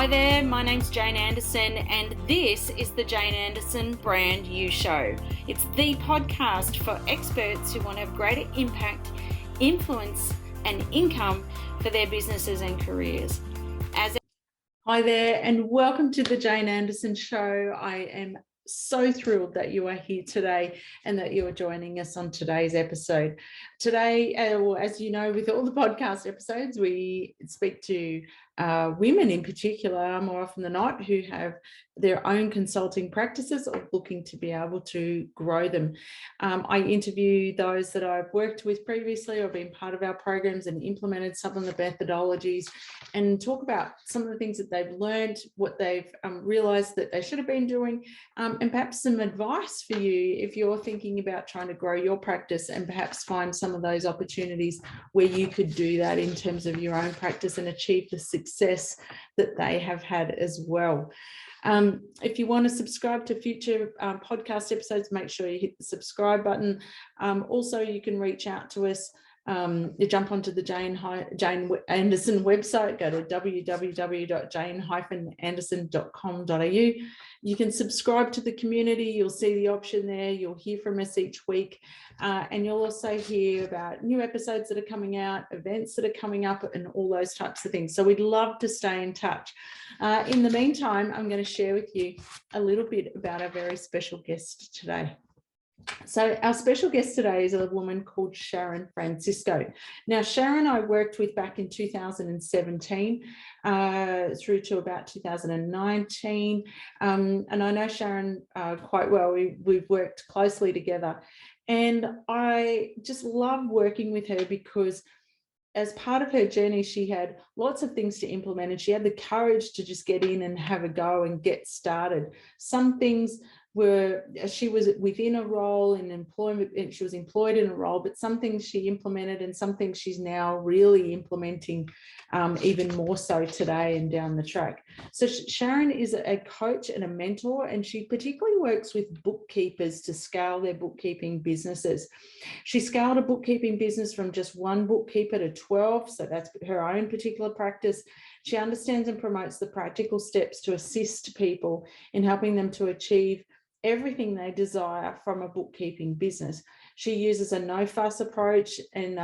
Hi there, my name's Jane Anderson and this is the Jane Anderson Brand You Show. It's the podcast for experts who want to have greater impact, influence and income for their businesses and careers. Hi there and welcome to the Jane Anderson Show. I am so thrilled that you are here today and that you are joining us on today's episode. Today, as you know, with all the podcast episodes, we speak to women in particular, more often than not, who have their own consulting practices or looking to be able to grow them. I interview those that I've worked with previously or been part of our programs and implemented some of the methodologies and talk about some of the things that they've learned, what they've realized that they should have been doing, and perhaps some advice for you if you're thinking about trying to grow your practice and perhaps find some of those opportunities where you could do that in terms of your own practice and achieve the success that they have had as well. If you want to subscribe to future podcast episodes, make sure you hit the subscribe button. Also, you can reach out to us. You jump onto the Jane Anderson website, go to www.jane-anderson.com.au. You can subscribe to the community. You'll see the option there. You'll hear from us each week. And you'll also hear about new episodes that are coming out, events that are coming up, and all those types of things. So we'd love to stay in touch. In the meantime, I'm going to share with you a little bit about our very special guest today. So our special guest today is a woman called Sharon Francisco. Now, Sharon I worked with back in 2017 through to about 2019. And I know Sharon quite well. We've worked closely together. And I just love working with her because as part of her journey, she had lots of things to implement and she had the courage to just get in and have a go and get started. Some things she was within a role in employment and she was employed in a role, but some things she implemented and some things she's now really implementing even more so today and down the track. So Sharon is a coach and a mentor, and she particularly works with bookkeepers to scale their bookkeeping businesses. She scaled a bookkeeping business from just one bookkeeper to 12, so that's her own particular practice. She understands and promotes the practical steps to assist people in helping them to achieve everything they desire from a bookkeeping business. She uses a no-fuss approach and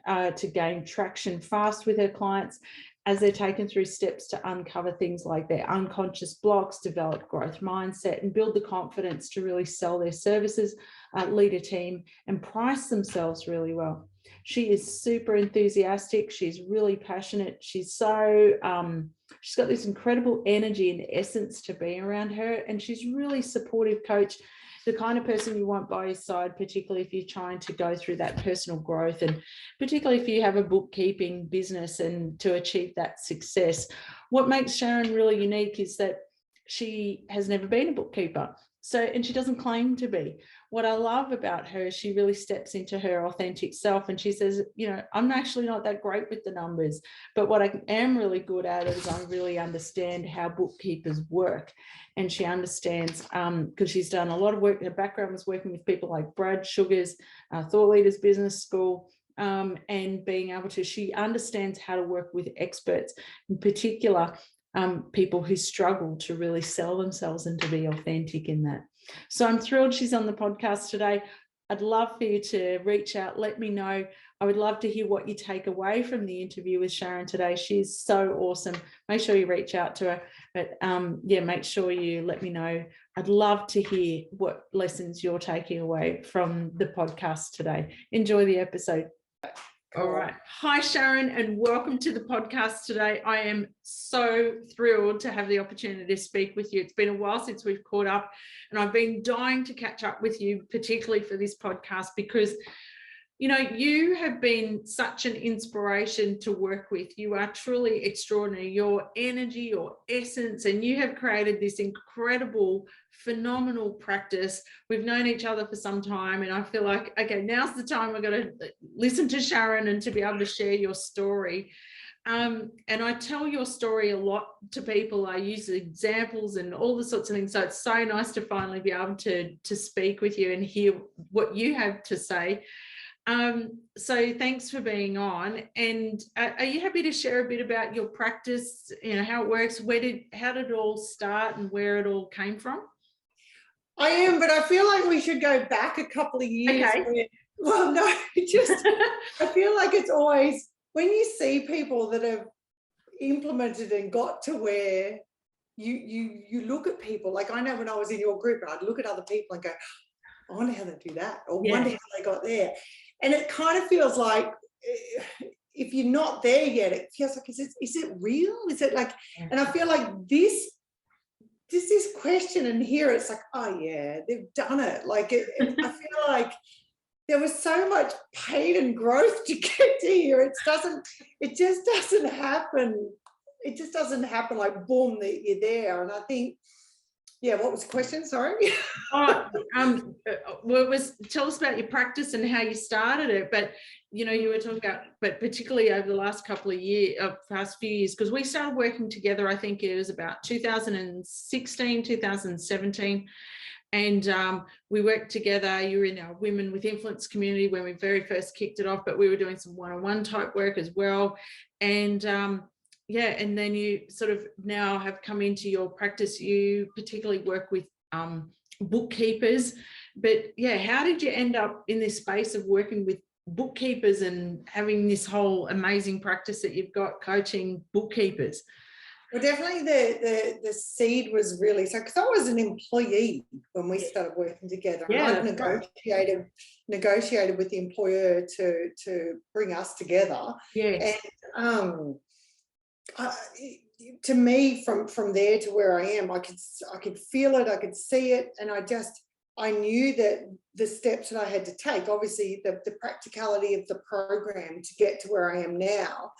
to gain traction fast with her clients as they're taken through steps to uncover things like their unconscious blocks, develop growth mindset, and build the confidence to really sell their services, lead a team, and price themselves really well. She is super enthusiastic. She's really passionate. She's got this incredible energy and essence to be around her, and she's really supportive coach, the kind of person you want by your side, particularly if you're trying to go through that personal growth, and particularly if you have a bookkeeping business and to achieve that success. What makes Sharon really unique is that she has never been a bookkeeper. And she doesn't claim to be. What I love about her, she really steps into her authentic self and she says, I'm actually not that great with the numbers, but what I am really good at is I really understand how bookkeepers work. And she understands, because she's done a lot of work, her background was working with people like Brad Sugar's Thought Leaders Business School, and being able to, she understands how to work with experts, in particular, people who struggle to really sell themselves and to be authentic in that. So I'm thrilled she's on the podcast today. I'd love for you to reach out, let me know. I would love to hear what you take away from the interview with Sharon today. She's so awesome. Make sure you reach out to her, but make sure you let me know. I'd love to hear what lessons you're taking away from the podcast today. Enjoy the episode. All right. Hi, Sharon, and welcome to the podcast today. I am so thrilled to have the opportunity to speak with you. It's been a while since we've caught up, and I've been dying to catch up with you, particularly for this podcast, because you have been such an inspiration to work with. You are truly extraordinary. Your energy, your essence, and you have created this incredible, phenomenal practice. We've known each other for some time, and I feel like, okay, now's the time we're going to listen to Sharon and to be able to share your story. And I tell your story a lot to people. I use examples and all the sorts of things. So it's so nice to finally be able to speak with you and hear what you have to say. So thanks for being on. And are you happy to share a bit about your practice, how it works? How did it all start and where it all came from? I am, but I feel like we should go back a couple of years. Okay. Well, no, I feel like it's always when you see people that have implemented and got to where you look at people, like I know when I was in your group, I'd look at other people and go, I wonder how they do that, or wonder how they got there. And it kind of feels like if you're not there yet, it feels like, is it real? Is it like, and I feel like this question, and here it's like, oh yeah, they've done it. Like I feel like there was so much pain and growth to get to here. It just doesn't happen. It just doesn't happen like boom, you're there. And I think, yeah, what was the question? Sorry. Tell us about your practice and how you started it. But you were talking about, but particularly over the last couple of years, past few years, because we started working together. I think it was about 2016, 2017. And we worked together. You were in our Women with Influence community when we very first kicked it off, but we were doing some one-on-one type work as well. And and then you sort of now have come into your practice. You particularly work with bookkeepers, but how did you end up in this space of working with bookkeepers and having this whole amazing practice that you've got coaching bookkeepers? Well, definitely the seed was really, so because I was an employee when we started working together, and I'd negotiated with the employer to bring us together. Yes. And to me, from there to where I am, I could feel it, I could see it, and I knew that the steps that I had to take, obviously the practicality of the program to get to where I am now.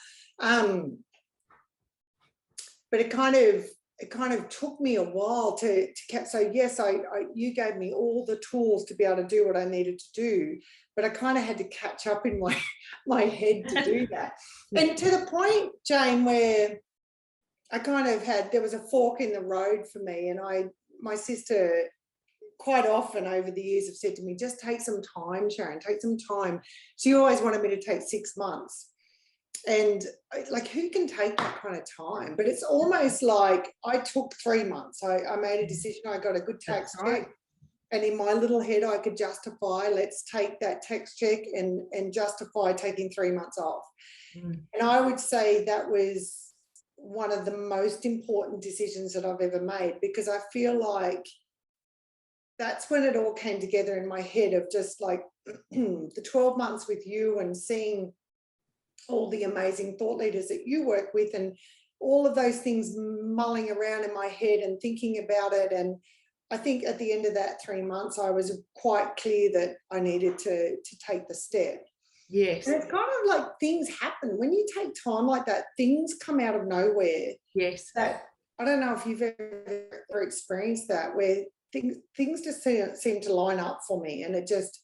But it kind of took me a while to catch. So yes, you gave me all the tools to be able to do what I needed to do, but I kind of had to catch up in my head to do that. And to the point, Jane, where I kind of there was a fork in the road for me, and my sister quite often over the years have said to me, just take some time, Sharon, take some time. She always wanted me to take 6 months. And like, who can take that kind of time? But it's almost like I took 3 months. I made a decision. I got a good tax check, and in my little head, I could justify, let's take that tax check and justify taking 3 months off. And I would say that was one of the most important decisions that I've ever made, because I feel like that's when it all came together in my head of just like the 12 months with you and seeing all the amazing thought leaders that you work with, and all of those things mulling around in my head and thinking about it. And I think at the end of that 3 months, I was quite clear that I needed to take the step. Yes. And it's kind of like things happen. When you take time like that, things come out of nowhere. Yes. That, I don't know if you've ever experienced that, where things just seem to line up for me, and it just,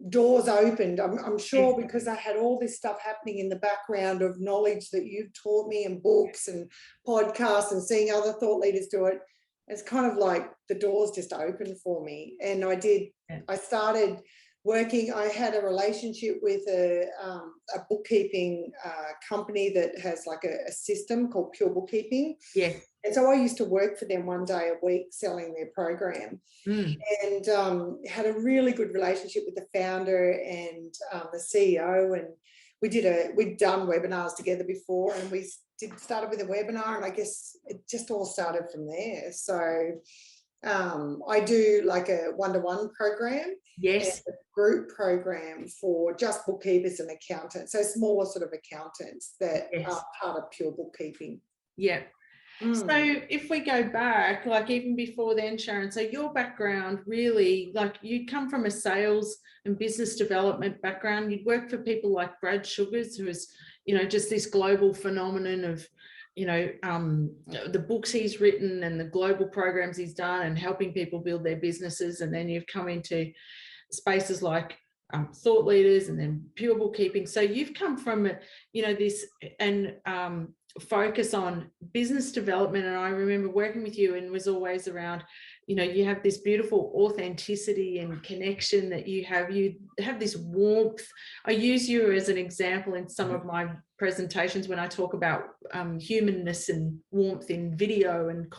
doors opened. I'm sure because I had all this stuff happening in the background of knowledge that you've taught me, and books and podcasts and seeing other thought leaders do it. It's kind of like the doors just opened for me. And I started working. I had a relationship with a bookkeeping company that has like a system called Pure Bookkeeping. Yeah. And so I used to work for them one day a week selling their program, and had a really good relationship with the founder and the CEO. And we'd done webinars together before, and we started with a webinar, and I guess it just all started from there. So I do like a one-to-one program, yes, and a group program for just bookkeepers and accountants, so smaller sort of accountants that are part of Pure Bookkeeping. Yeah. So if we go back, like even before then, Sharon, so your background really, like you come from a sales and business development background. You'd work for people like Brad Sugars, who is, just this global phenomenon of, the books he's written and the global programs he's done and helping people build their businesses. And then you've come into spaces like thought leaders and then Pure Bookkeeping. So you've come from, this and focus on business development. And I remember working with you, and was always around, you know, you have this beautiful authenticity and connection that you have this warmth. I use you as an example in some of my presentations when I talk about humanness and warmth in video and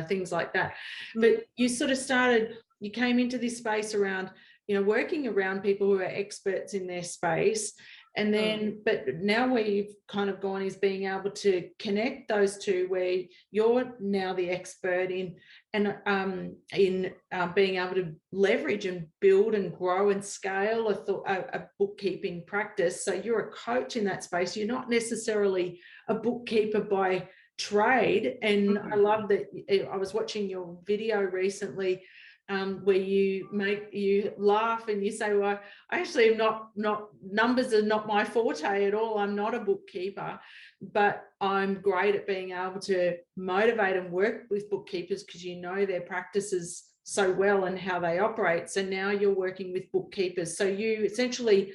things like that. But you sort of you came into this space around, you know, working around people who are experts in their space. And then, but now where you've kind of gone is being able to connect those two, where you're now the expert in being able to leverage and build and grow and scale a bookkeeping practice. So you're a coach in that space. You're not necessarily a bookkeeper by trade. And I love that. I was watching your video recently where you laugh and you say, well, I actually am not numbers are not my forte at all. I'm not a bookkeeper, but I'm great at being able to motivate and work with bookkeepers because you know their practices so well and how they operate. So now you're working with bookkeepers. So you essentially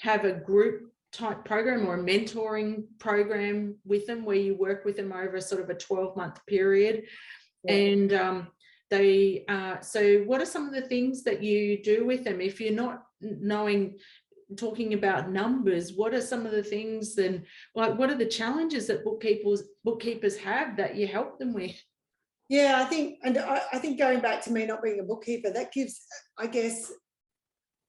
have a group type program or a mentoring program with them where you work with them over sort of a 12-month period. Yeah. And so what are some of the things that you do with them? If you're not talking about numbers, what are some of the things then, like what are the challenges that bookkeepers have that you help them with? Yeah, I think going back to me not being a bookkeeper, that gives, I guess,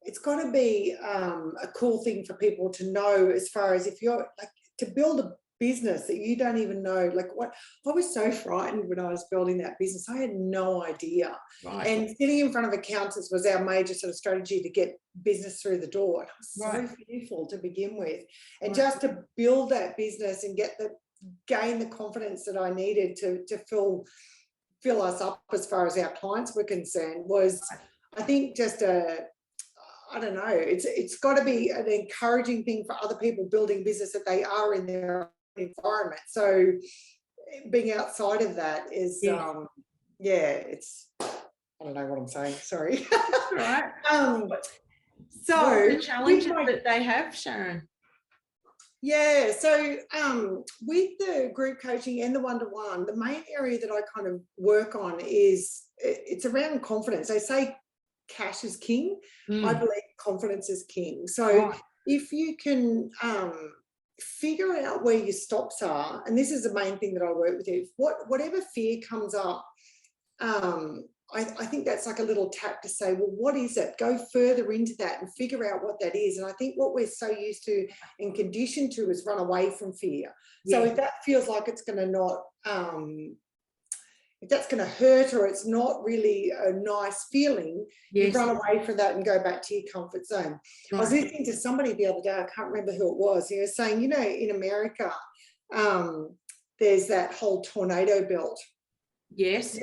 it's got to be a cool thing for people to know, as far as if you're like to build a business that you don't even know, like what I was so frightened when I was building that business. I had no idea. Right. And sitting in front of accountants was our major sort of strategy to get business through the door. And I was so fearful to begin with. And just to build that business and gain the confidence that I needed to fill us up as far as our clients were concerned was, I think, just I don't know, it's got to be an encouraging thing for other people building business that they are in their environment. So being outside of that is it's, I don't know what I'm saying, sorry. Right. So what are the challenges that they have, Sharon? Yeah, so with the group coaching and the one-to-one, the main area that I kind of work on is it's around confidence. They say cash is king. I believe confidence is king. So if you can figure out where your stops are, and this is the main thing that I work with you, whatever fear comes up, I think that's like a little tap to say, well, what is it? Go further into that and figure out what that is. And I think what we're so used to and conditioned to is run away from fear. So if that feels like it's going to not, if that's going to hurt or it's not really a nice feeling, you run away from that and go back to your comfort zone. I was listening to somebody the other day, I can't remember who it was, he was saying, you know, in America, there's that whole tornado belt. Yes.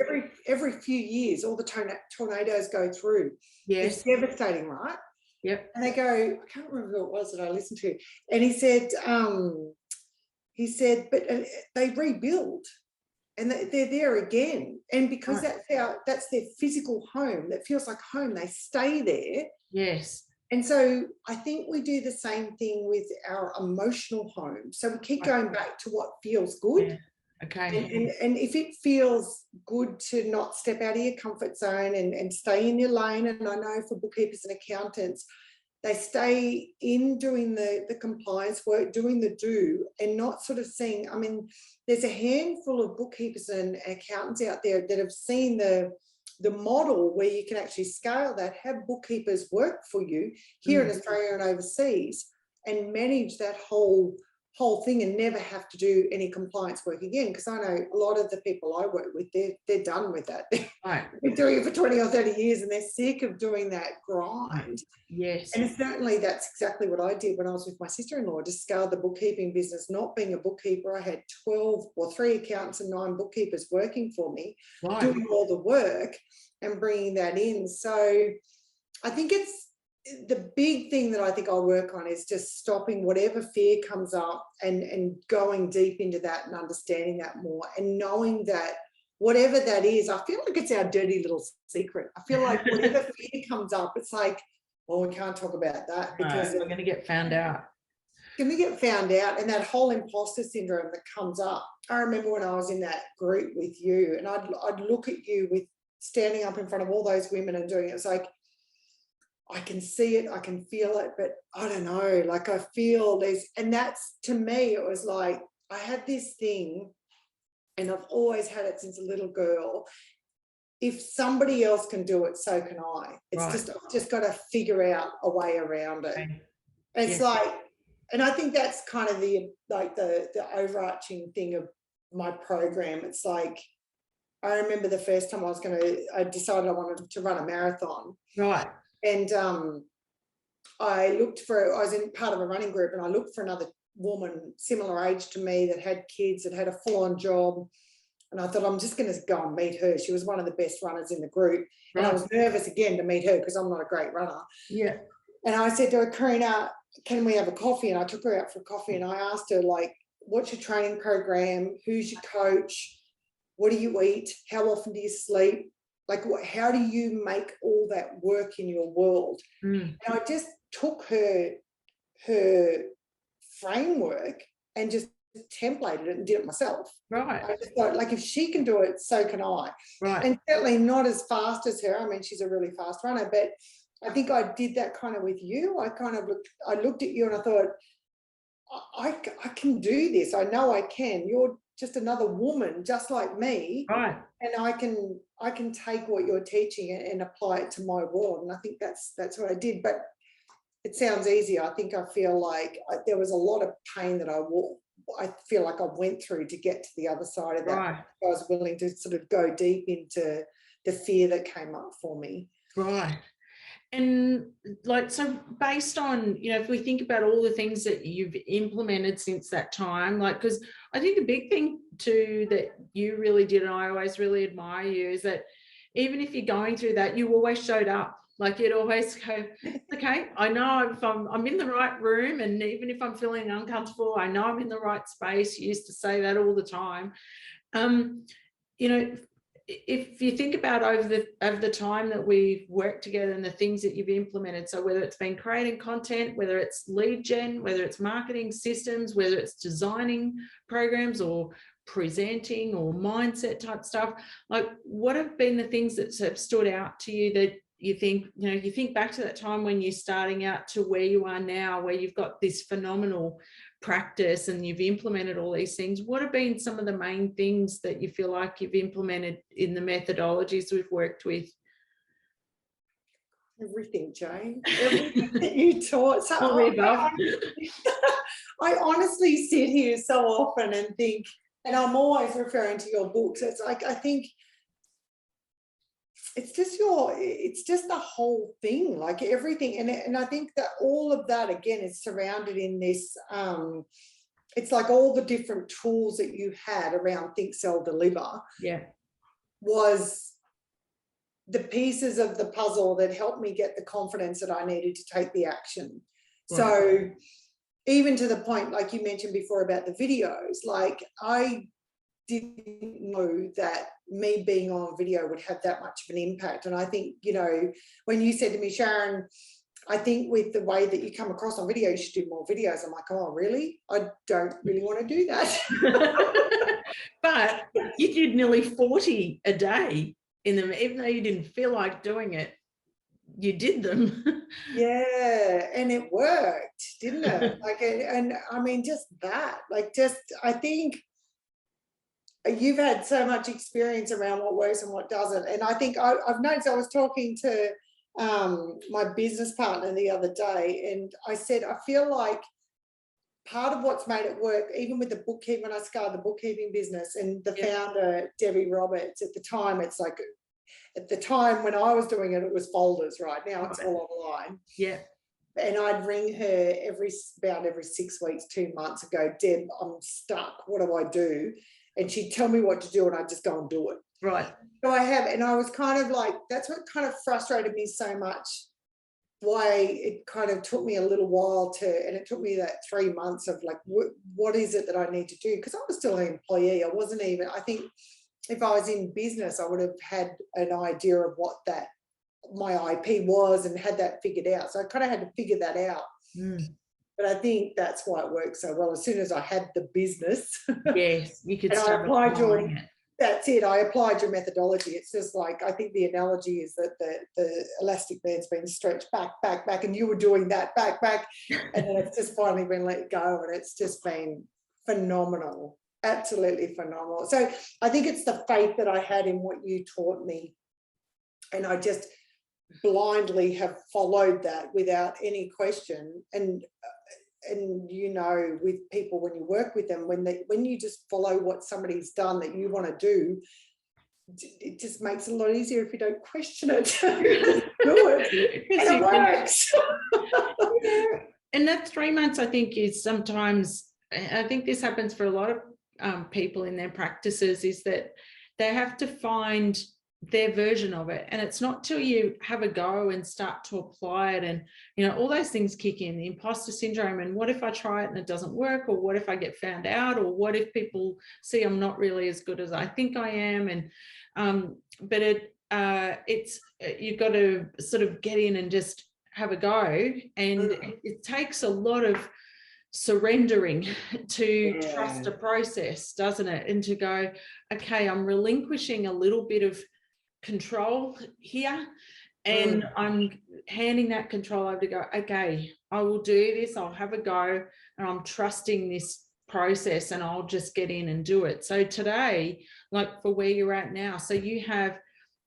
Every few years, all the tornadoes go through. Yes. It's devastating, right? Yep. And they go, I can't remember who it was that I listened to. And he said, but they rebuild and they're there again. And because that's their physical home, that feels like home, they stay there. Yes. And so I think we do the same thing with our emotional home. So we keep going back to what feels good. Yeah. Okay. And if it feels good to not step out of your comfort zone and stay in your lane, and I know for bookkeepers and accountants, they stay in doing the compliance work, doing the do, and not sort of seeing, I mean, there's a handful of bookkeepers and accountants out there that have seen the model where you can actually scale that, have bookkeepers work for you here in Australia and overseas, and manage that whole thing and never have to do any compliance work again. Because I know a lot of the people I work with, they're done with that. Right. They've been doing it for 20 or 30 years and they're sick of doing that grind. Yes. And certainly that's exactly what I did when I was with my sister-in-law, to scale the bookkeeping business. Not being a bookkeeper, I had 3 accountants and 9 bookkeepers working for me, doing all the work and bringing that in. So I think it's the big thing that I think I'll work on is just stopping whatever fear comes up and going deep into that and understanding that more, and knowing that whatever that is, I feel like it's our dirty little secret. I feel like whatever fear comes up, it's like, well, we can't talk about that because we're going to get found out. Going to get found out, and that whole imposter syndrome that comes up. I remember when I was in that group with you, and I'd look at you with standing up in front of all those women and doing it. It's like, I can see it, I can feel it, but I don't know, like I feel there's, and that's, to me, it was like, I had this thing, and I've always had it since a little girl. If somebody else can do it, so can I. It's Right. just, I've just got to figure out a way around it. Okay. It's like, and I think that's kind of the overarching thing of my program. It's like, I remember the first time I decided I wanted to run a marathon. Right. And I was in part of a running group, and I looked for another woman similar age to me that had kids, that had a full-on job. And I thought, I'm just going to go and meet her. She was one of the best runners in the group. Right. And I was nervous again to meet her because I'm not a great runner. Yeah. And I said to her, Karina, can we have a coffee? And I took her out for a coffee, and I asked her, like, what's your training program? Who's your coach? What do you eat? How often do you sleep? Like, how do you make all that work in your world? And I just took her framework and just templated it and did it myself. Right. I just thought, like, if she can do it, so can I. Right. And certainly not as fast as her. I mean, she's a really fast runner, but I think I did that kind of with you. I looked at you and I thought, I can do this. I know I can. You're just another woman just like me. Right. And I can take what you're teaching and apply it to my world. And I think that's what I did. But it sounds easy. I think I feel like there was a lot of pain that I feel like I went through to get to the other side of that. Right. I was willing to sort of go deep into the fear that came up for me. Right. And like, so based on, if we think about all the things that you've implemented since that time, like, because I think the big thing too that you really did, and I always really admire you, is that even if you're going through that, you always showed up. Like, you'd always go, okay, I know if I'm in the right room, and even if I'm feeling uncomfortable, I know I'm in the right space. You used to say that all the time. If you think about over the time that we've worked together and the things that you've implemented, so whether it's been creating content, whether it's lead gen, whether it's marketing systems, whether it's designing programs or presenting or mindset type stuff, like, what have been the things that have stood out to you that you think back to that time when you're starting out to where you are now, where you've got this phenomenal practice and you've implemented all these things? What have been some of the main things that you feel like you've implemented in the methodologies we've worked with? Everything, Jane. Everything that you taught. So I honestly sit here so often and think, and I'm always referring to your books. It's like, I think it's just the whole thing, like everything. And I think that all of that, again, is surrounded in this, it's like all the different tools that you had around Think, Sell, Deliver. Yeah. Was the pieces of the puzzle that helped me get the confidence that I needed to take the action. Right. So even to the point, like you mentioned before about the videos, like I didn't know that me being on video would have that much of an impact. And I think, when you said to me, Sharon, I think with the way that you come across on video, you should do more videos. I'm like, oh, really? I don't really want to do that. But you did nearly 40 a day in them, even though you didn't feel like doing it, you did them. Yeah, and it worked, didn't it? Like, and I mean, just that, like, I think you've had so much experience around what works and what doesn't. And I think I've noticed, I was talking to my business partner the other day, and I said, I feel like part of what's made it work, even with the bookkeeping, when I started the bookkeeping business, and the founder, Debbie Roberts, at the time, it's like, at the time when I was doing it, it was folders, right? Now it's all online. Yeah. And I'd ring her about every 6 weeks, 2 months ago, Deb, I'm stuck. What do I do? And she'd tell me what to do, and I'd just go and do it. Right. So I have, and I was kind of like, that's what kind of frustrated me so much, why it kind of took me a little while and it took me that 3 months of like, what is it that I need to do? Because I was still an employee. I wasn't even, I think if I was in business, I would have had an idea of what my IP was and had that figured out. So I kind of had to figure that out. But I think that's why it worked so well. As soon as I had the business, yes, you could start applying it. That's it. I applied your methodology. It's just like, I think the analogy is that the elastic band's been stretched back, and you were doing that back, and then it's just finally been let go, and it's just been phenomenal, absolutely phenomenal. So I think it's the faith that I had in what you taught me, and I just blindly have followed that without any question. And you know, with people, when you work with them, when you just follow what somebody's done that you want to do, it just makes it a lot easier if you don't question it. You just do it, and it works. Yeah. And that 3 months, I think, is sometimes, I think this happens for a lot of people in their practices, is that they have to find their version of it, and it's not till you have a go and start to apply it, and you know, all those things kick in, the imposter syndrome, and what if I try it and it doesn't work, or what if I get found out, or what if people see I'm not really as good as I think I am. And but it's you've got to sort of get in and just have a go, and it takes a lot of surrendering to trust a process, doesn't it? And to go, okay, I'm relinquishing a little bit of control here, and I'm handing that control over to go, okay, I will do this, I'll have a go, and I'm trusting this process, and I'll just get in and do it. So today, like for where you're at now, so you have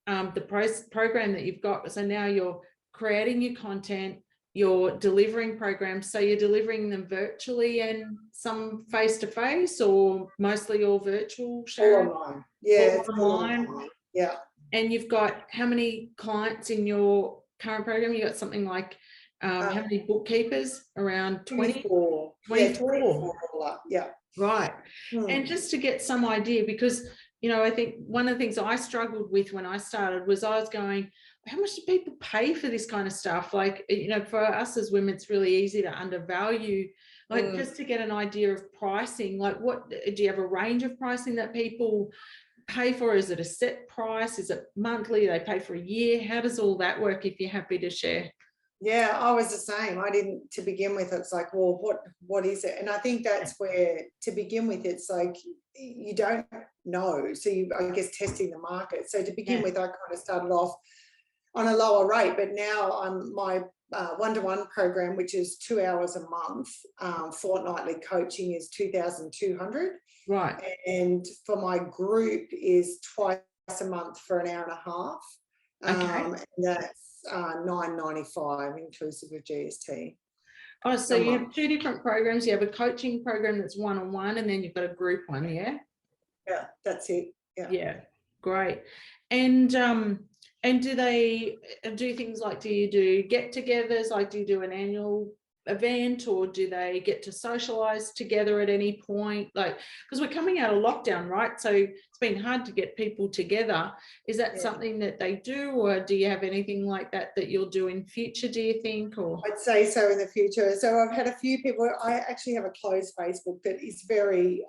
the program that you've got, so now you're creating your content, you're delivering programs, so you're delivering them virtually and some face-to-face, or mostly all virtual, Sharon? All online. Yeah, all online. Yeah. And you've got how many clients in your current program? You got something like how many bookkeepers? Around 20? 24. 24. Yeah. Right. And just to get some idea, because, you know, I think one of the things I struggled with when I started was I was going, how much do people pay for this kind of stuff? Like, you know, for us as women, it's really easy to undervalue, like just to get an idea of pricing. Like, what do you have a range of pricing that people pay for? Is it a set price? Is it monthly? They pay for a year? How does all that work, if you're happy to share? Yeah, I was the same. I didn't, to begin with, it's like, well, what is it? And I think that's where, to begin with, it's like you don't know. So you, I guess, testing the market. So to begin with, I kind of started off on a lower rate, but now my one-to-one program, which is 2 hours a month, fortnightly coaching, is 2,200. Right. And for my group is twice a month for an hour and a half. And that's $9.95 inclusive of GST. Oh, so you have two different programs. You have a coaching program that's one-on-one, and then you've got a group one, yeah? Yeah, that's it. Yeah. Yeah, great. And do they do things like, do you do get-togethers? Like, do you do an annual event, or do they get to socialize together at any point? Like, because we're coming out of lockdown, right? So it's been hard to get people together. Is that something that they do, or do you have anything like that you'll do in future, do you think? Or I'd say so in the future. So I've had a few people. I actually have a closed Facebook that is very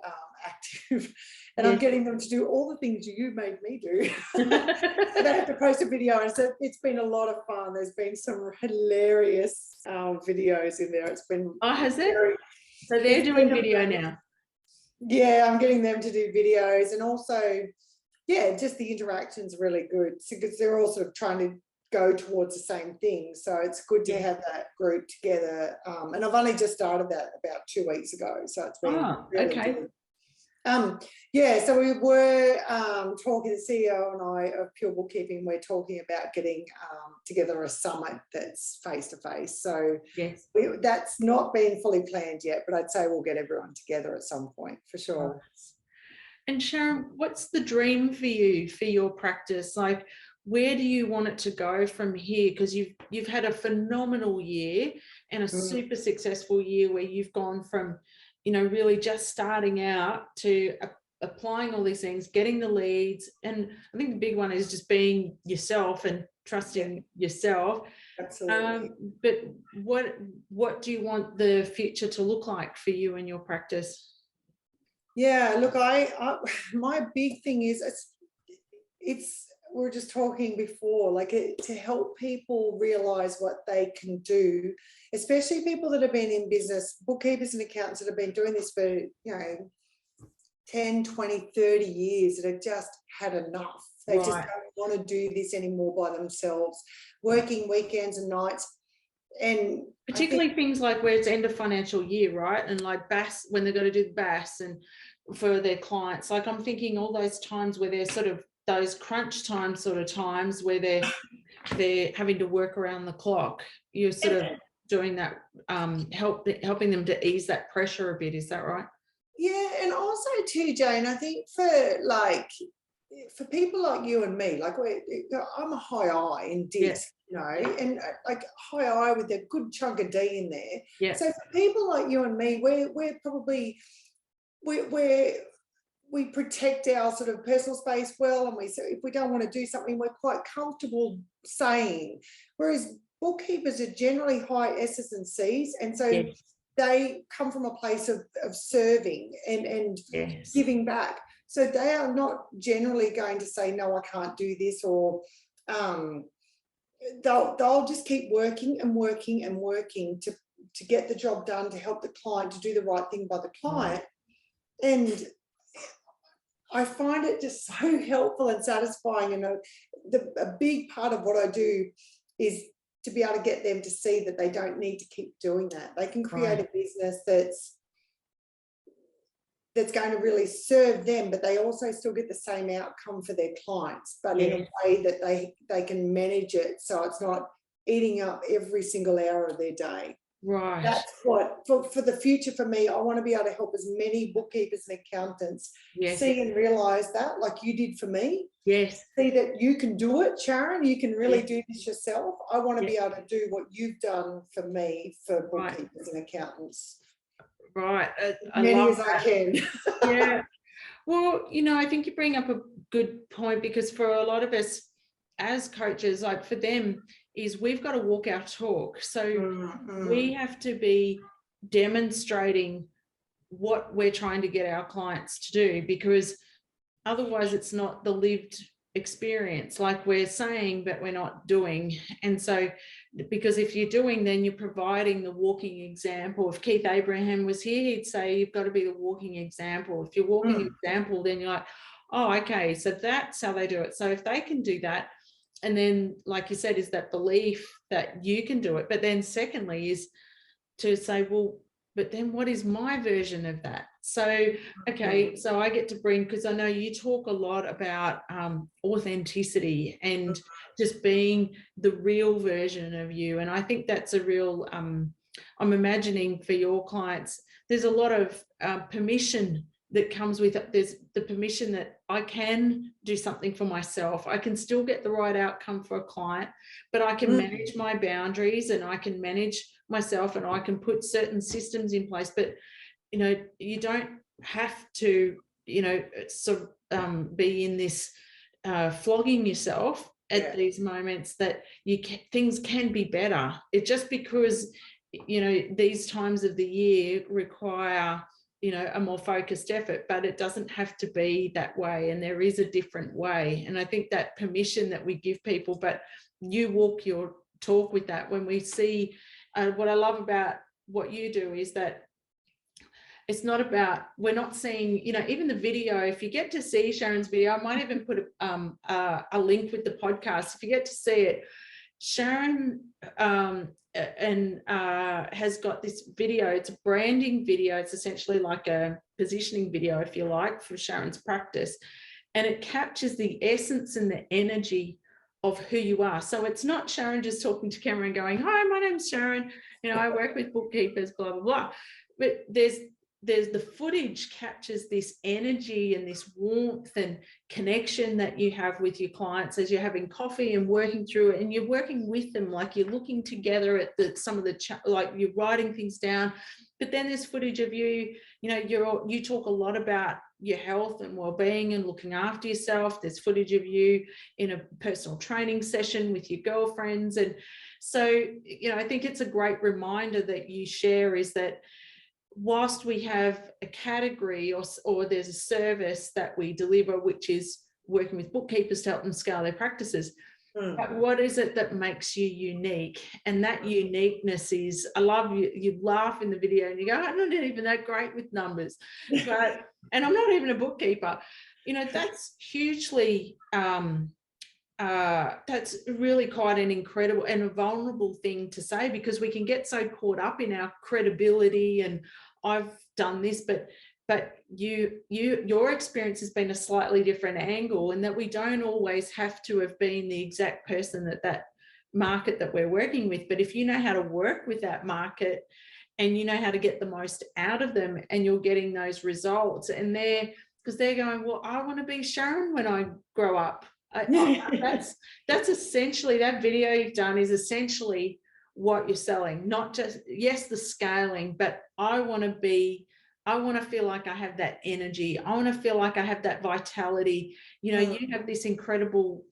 active, and I'm getting them to do all the things you made me do. And they have to post a video, and so it's been a lot of fun. There's been some hilarious videos in there. It's been has it? So they're doing video now. Yeah, I'm getting them to do videos, and also, yeah, just the interaction's really good, because they're all sort of trying to go towards the same thing. So it's good to have that group together. And I've only just started that about 2 weeks ago. So it's been really good. Yeah, so we were talking, the CEO and I of Pure Bookkeeping, we're talking about getting together a summit that's face-to-face. So that's not been fully planned yet, but I'd say we'll get everyone together at some point for sure. And Sharon, what's the dream for you, for your practice? Like, where do you want it to go from here? Because you've had a phenomenal year and a super successful year, where you've gone from, you know, really just starting out to applying all these things, getting the leads. And I think the big one is just being yourself and trusting yourself. Absolutely. But what do you want the future to look like for you and your practice? Yeah, look, my big thing is it's we were just talking before, like to help people realize what they can do, especially people that have been in business, bookkeepers and accountants that have been doing this for, you know, 10, 20, 30 years that have just had enough. They just Right. don't want to do this anymore by themselves, working weekends and nights. And particularly things like where it's end of financial year, right? And like BAS, when they've got to do the BAS and for their clients, like I'm thinking all those times where they're sort of those crunch time sort of times where they're having to work around the clock, you're sort of doing that, helping them to ease that pressure a bit. Is that right? Yeah, and also too, Jane, I think for people like you and me, like I'm a high I in DISC, you know, and like high I with a good chunk of D in there. Yeah. So for people like you and me, we're probably we protect our sort of personal space well, and if we don't want to do something, we're quite comfortable saying. Whereas bookkeepers are generally high S's and C's, and so they come from a place of serving and giving back. So they are not generally going to say, no, I can't do this, or they'll just keep working and working and working to get the job done, to help the client, to do the right thing by the client. And I find it just so helpful and satisfying. And a big part of what I do is to be able to get them to see that they don't need to keep doing that. They can create a business that's going to really serve them, but they also still get the same outcome for their clients, but in a way that they can manage it so it's not eating up every single hour of their day. Right. That's what, for the future for me, I want to be able to help as many bookkeepers and accountants see and realise that, like you did for me. Yes. See that you can do it, Sharon. You can really do this yourself. I want to be able to do what you've done for me for bookkeepers and accountants. Right. As many as I can. Yeah. Well, you know, I think you bring up a good point, because for a lot of us as coaches, like for them, is we've got to walk our talk. So we have to be demonstrating what we're trying to get our clients to do, because otherwise it's not the lived experience, like we're saying, but we're not doing. And so, because if you're doing, then you're providing the walking example. If Keith Abraham was here, he'd say you've got to be the walking example. If you're walking example, then you're like, oh, okay, so that's how they do it. So if they can do that, and then, like you said, is that belief that you can do it. But then secondly is to say, well, but then what is my version of that? So, okay, so I get to bring, because I know you talk a lot about authenticity and just being the real version of you. And I think that's a real, I'm imagining for your clients, there's a lot of permission that comes with it. There's the permission that I can do something for myself. I can still get the right outcome for a client, but I can manage my boundaries, and I can manage myself, and I can put certain systems in place. But, you know, you don't have to, you know, sort of be in this flogging yourself at these moments, that things can be better. It just because, you know, these times of the year require, you know, a more focused effort, but it doesn't have to be that way. And there is a different way. And I think that permission that we give people, but you walk your talk with that. When we see, what I love about what you do is that it's not about, we're not seeing, you know, even the video, if you get to see Sharon's video, I might even put a link with the podcast. If you get to see it, Sharon has got this video. It's a branding video. It's essentially like a positioning video, if you like, for Sharon's practice. And it captures the essence and the energy of who you are. So it's not Sharon just talking to camera and going, hi, my name's Sharon, you know, I work with bookkeepers, blah, blah, blah. But there's the footage captures this energy and this warmth and connection that you have with your clients as you're having coffee and working through it, and you're working with them, like you're looking together at some of the like you're writing things down. But then there's footage of you, you know, you talk a lot about your health and well-being and looking after yourself. There's footage of you in a personal training session with your girlfriends. And so, you know, I think it's a great reminder that you share, is that whilst we have a category or there's a service that we deliver, which is working with bookkeepers to help them scale their practices, But what is it that makes you unique? And that uniqueness is, I love you, you laugh in the video and you go, I'm not even that great with numbers, but, and I'm not even a bookkeeper. You know, that's hugely, that's really quite an incredible and a vulnerable thing to say, because we can get so caught up in our credibility and I've done this, but your experience has been a slightly different angle, and that we don't always have to have been the exact person that market that we're working with. But if you know how to work with that market and you know how to get the most out of them, and you're getting those results, and because they're going, well, I want to be Sharon when I grow up. That's essentially, that video you've done is essentially what you're selling, not just, yes, the scaling, but I want to feel like I have that energy. I want to feel like I have that vitality. You know, you have this incredible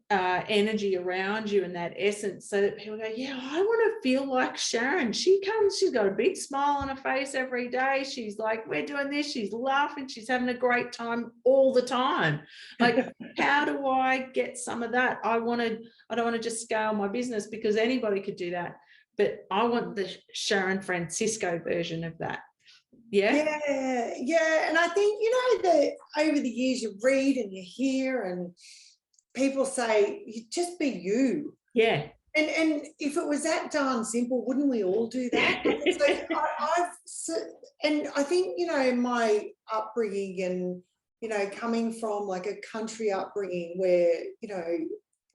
energy around you and that essence, so that people go, yeah, I want to feel like Sharon. She comes, she's got a big smile on her face every day. She's like, we're doing this. She's laughing. She's having a great time all the time. Like, how do I get some of that? I don't want to just scale my business, because anybody could do that. But I want the Sharon Francisco version of that. Yeah. And I think, you know, that over the years you read and you hear and people say, you just be you. Yeah. And if it was that darn simple, wouldn't we all do that? And I think, you know, my upbringing and, you know, coming from like a country upbringing where, you know,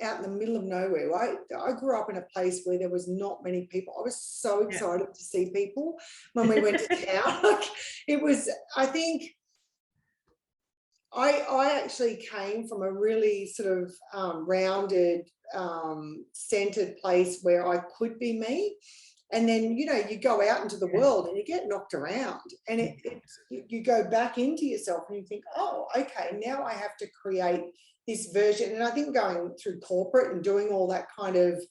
out in the middle of nowhere, I grew up in a place where there was not many people. I was so excited to see people when we went to town. Like, it was, I think, I actually came from a really sort of rounded, centered place where I could be me. And then, you know, you go out into the world and you get knocked around, and you go back into yourself and you think, oh, okay, now I have to create this version. And I think going through corporate and doing all that kind of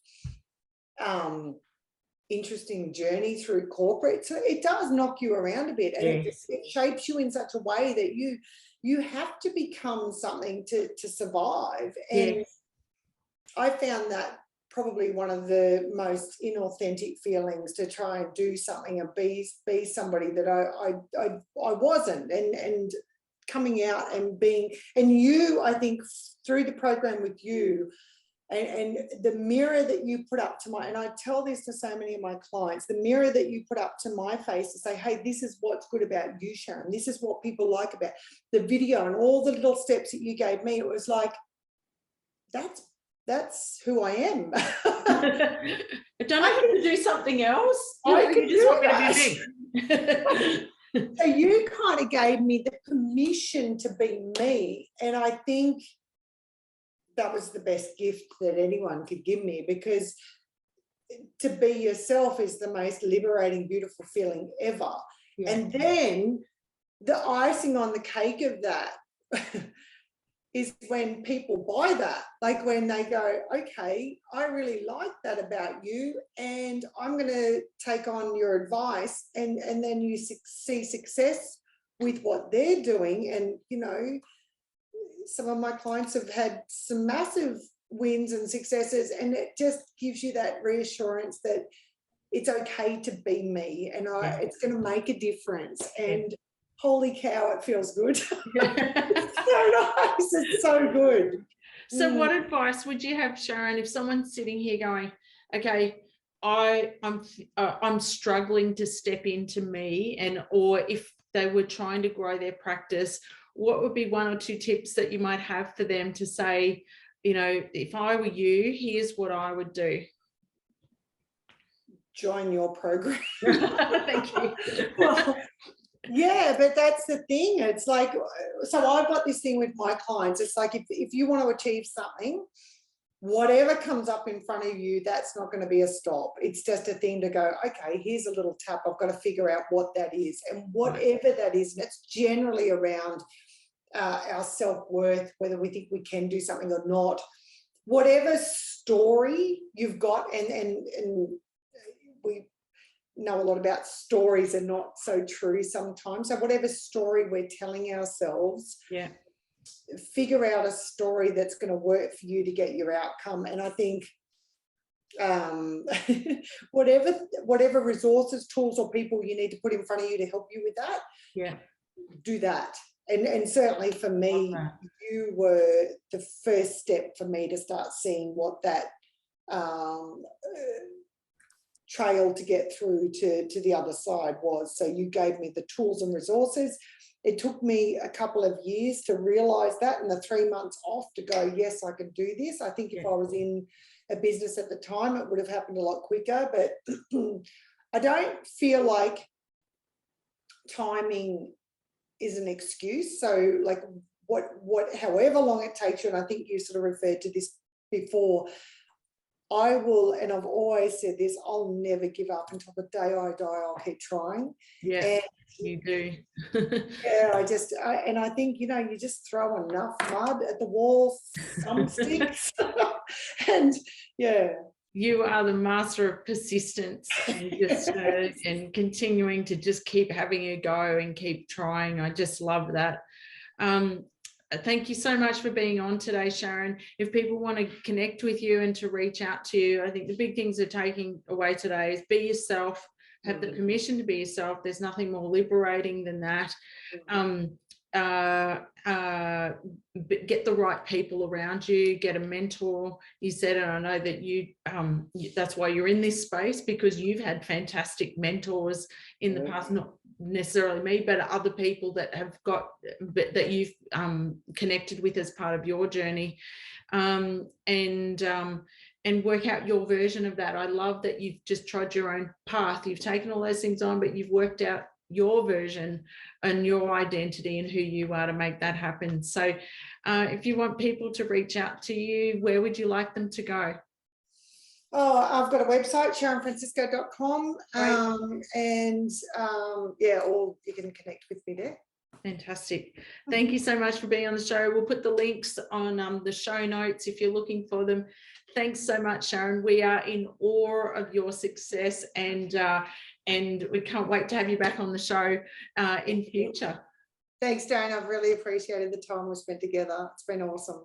interesting journey through corporate, so it does knock you around a bit, and it shapes you in such a way that you have to become something to survive. And I found that probably one of the most inauthentic feelings, to try and do something and be somebody that I wasn't, and coming out and being, and you, I think through the program with you and the mirror that you put up to and I tell this to so many of my clients, the mirror that you put up to my face to say, hey, this is what's good about you, Sharon. This is what people like about the video, and all the little steps that you gave me. It was like, that's who I am. I don't have to do something else. You just want me to be me. So you kind of gave me the permission to be me. And I think that was the best gift that anyone could give me, because to be yourself is the most liberating, beautiful feeling ever. And then the icing on the cake of that is when people buy that, like when they go, okay, I really like that about you, and I'm going to take on your advice, and then you see success with what they're doing. And, you know, some of my clients have had some massive wins and successes, and it just gives you that reassurance that it's okay to be me, and it's going to make a difference. And holy cow, it feels good. It's so nice. It's so good. So what advice would you have, Sharon, if someone's sitting here going, okay, I'm struggling to step into me, or if they were trying to grow their practice, what would be one or two tips that you might have for them to say, you know, if I were you, here's what I would do? Join your program. Thank you. Well, yeah, but that's the thing. It's like, so I've got this thing with my clients. It's like, if you want to achieve something, whatever comes up in front of you, that's not going to be a stop. It's just a thing to go, okay, here's a little tap. I've got to figure out what that is. And whatever that is, and it's generally around our self-worth, whether we think we can do something or not, whatever story you've got, and we know a lot about stories are not so true sometimes. So whatever story we're telling ourselves, figure out a story that's going to work for you to get your outcome. And I think whatever resources, tools, or people you need to put in front of you to help you with that, do that. And certainly for me, you were the first step for me to start seeing what that trail to get through to the other side was. So you gave me the tools and resources. It took me a couple of years to realize that, and the 3 months off to go, yes, I can do this. I think if I was in a business at the time, it would have happened a lot quicker, but I don't feel like timing is an excuse. So like however long it takes you, and I think you sort of referred to this before, I will, and I've always said this, I'll never give up until the day I die. I'll keep trying. Yeah, and you do. Yeah, and I think, you know, you just throw enough mud at the wall, some sticks. And yeah. You are the master of persistence and just and continuing to just keep having a go and keep trying. I just love that. Thank you so much for being on today, Sharon. If people want to connect with you and to reach out to you, I think the big things they're taking away today is be yourself, have the permission to be yourself. There's nothing more liberating than that. Get the right people around you, get a mentor. You said, and I know that you that's why you're in this space, because you've had fantastic mentors in the past, not necessarily me, but other people that have got that you've connected with as part of your journey, and work out your version of that. I love that you've just tried your own path. You've taken all those things on, but you've worked out your version and your identity and who you are to make that happen. So if you want people to reach out to you, where would you like them to go? Oh, I've got a website, sharonfrancisco.com, or you can connect with me there. Fantastic. Thank you so much for being on the show. We'll put the links on the show notes if you're looking for them. Thanks so much, Sharon. We are in awe of your success, and we can't wait to have you back on the show in future. Thanks, Jane. I've really appreciated the time we spent together. It's been awesome.